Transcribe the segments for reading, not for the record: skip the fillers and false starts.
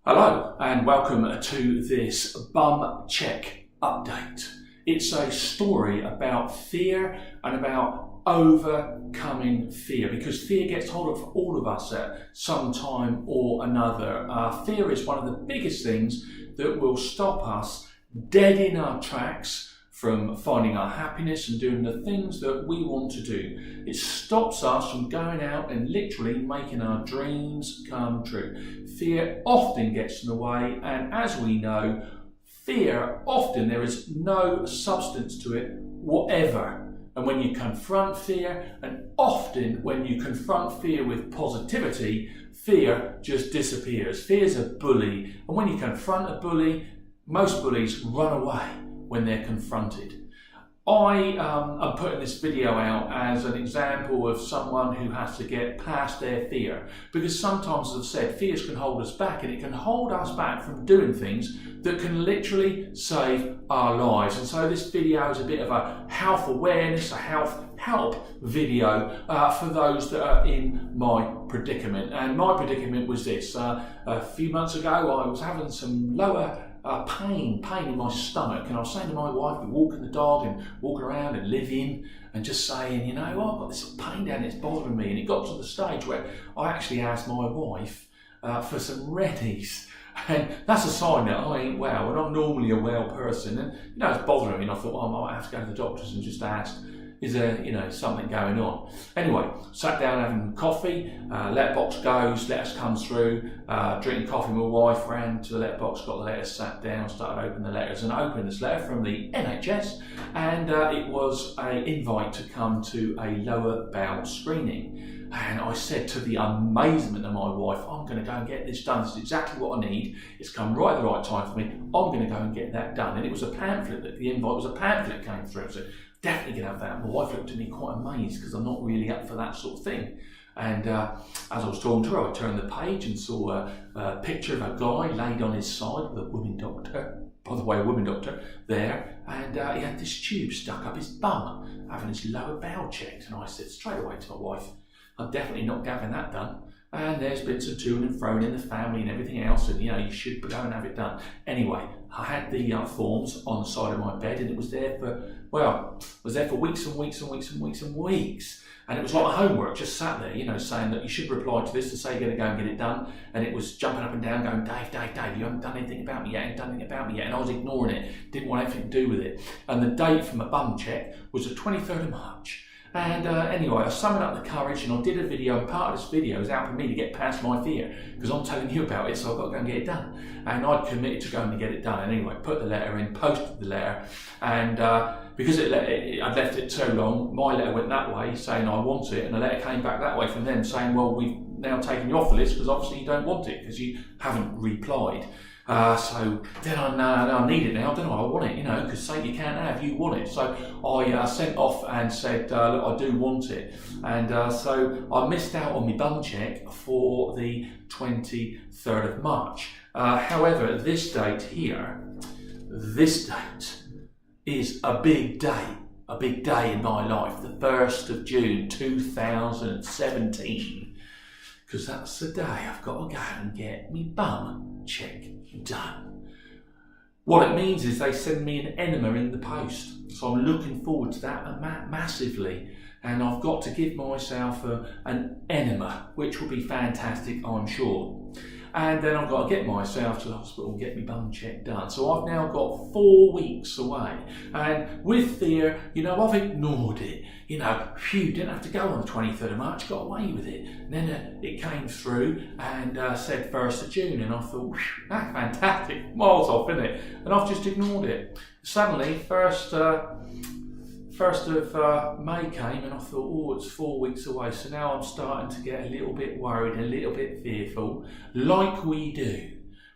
Hello and welcome to this bum check update. It's a story about fear and about overcoming fear, because fear gets hold of all of us at some time or another. Fear is one of the biggest things that will stop us dead in our tracks from finding our happiness and doing the things that we want to do. It stops us from going out and literally making our dreams come true. Fear often gets in the way, and as we know, fear often, there is no substance to it whatever. And when you confront fear, and often when you confront fear with positivity, fear just disappears. Fear's a bully, and when you confront a bully, most bullies run away when they're confronted. I am putting this video out as an example of someone who has to get past their fear, because sometimes, as I've said, fears can hold us back, and it can hold us back from doing things that can literally save our lives. And so this video is a bit of a health awareness, a health help video for those that are in my predicament. And my predicament was this: a few months ago I was having some lower pain in my stomach, and I was saying to my wife, we're walking the dog and walking around and living and just saying, you know, I've got this pain down there, it's bothering me. And it got to the stage where I actually asked my wife for some Reddies, and that's a sign that I ain't well, and I'm normally a well person, and you know, it's bothering me, and I thought, well, I might have to go to the doctors and just ask, is there, you know, something going on? Anyway, sat down having coffee, letterbox goes, letters comes through, drinking coffee with my wife, ran to the letterbox, got the letters, sat down, started opening the letters, and I opened this letter from the NHS, and it was an invite to come to a lower bowel screening. And I said, to the amazement of my wife, I'm going to go and get this done. This is exactly what I need. It's come right at the right time for me. I'm going to go and get that done. And it was a pamphlet, that the invite was a pamphlet came through. So definitely going to have that. My wife looked at me quite amazed, because I'm not really up for that sort of thing. And as I was talking to her, I turned the page and saw a picture of a guy laid on his side with a woman doctor, by the way, a woman doctor there, and he had this tube stuck up his bum, having his lower bowel checked. And I said straight away to my wife, I'm definitely not having that done. And there's been some to and fro in the family and everything else, and you know, you should go and have it done. Anyway, I had the forms on the side of my bed, and it was there for, well, it was there for weeks and weeks and weeks and weeks and weeks. And it was like homework, just sat there, you know, saying that you should reply to this and say you're going to go and get it done. And it was jumping up and down going, Dave, you haven't done anything about me yet, And I was ignoring it, didn't want anything to do with it. And the date for my bum check was the 23rd of March. And anyway, I summoned up the courage, and I did a video, and part of this video is helping me to get past my fear, because I'm telling you about it, so I've got to go and get it done. And I'd committed to going to get it done. And anyway, put the letter in, posted the letter, and because I'd left it so long, my letter went that way saying I want it, and the letter came back that way from them saying, well, we've now taken you off the list because obviously you don't want it because you haven't replied. So then I need it now, don't I? I want it, you know, because say you can't have, you want it. So I sent off and said, look, I do want it. And so I missed out on my bum check for the 23rd of March. However, this date here, this date is a big day in my life, the 1st of June 2017. Because that's the day I've got to go and get me bum check done. What it means is they send me an enema in the post, so I'm looking forward to that massively, and I've got to give myself an enema, which will be fantastic, I'm sure. And then I've got to get myself to the hospital and get my bum check done. So I've now got 4 weeks away. And with fear, you know, I've ignored it. You know, phew, didn't have to go on the 23rd of March, got away with it. And then it came through and said 1st of June. And I thought, that's fantastic, miles off, isn't it? And I've just ignored it. Suddenly, 1st of May came, and I thought, oh, it's 4 weeks away. So now I'm starting to get a little bit worried, a little bit fearful, like we do.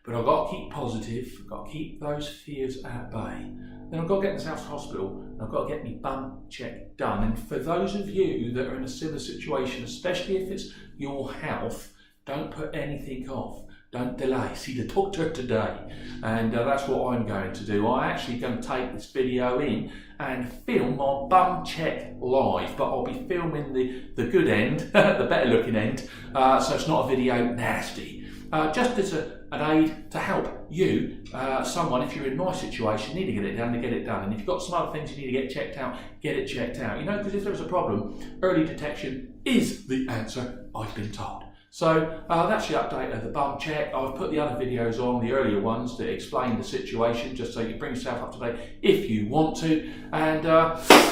But I've got to keep positive, I've got to keep those fears at bay. Then I've got to get myself to hospital, and I've got to get my bum check done. And for those of you that are in a similar situation, especially if it's your health, don't put anything off. Don't delay, see the doctor today. And that's what I'm going to do. I'm actually going to take this video in and film my bum check live, but I'll be filming the good end, the better looking end, so it's not a video nasty. just as an aid to help you, someone, if you're in my situation, need to get it done, to get it done. And if you've got some other things you need to get checked out, get it checked out. You know, because if there's a problem, early detection is the answer, I've been told. So that's the update of the bum check. I've put the other videos on, the earlier ones, to explain the situation, just so you can bring yourself up to date if you want to. And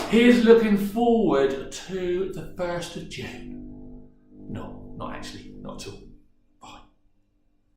here's looking forward to the 1st of June. No, not actually, not at all.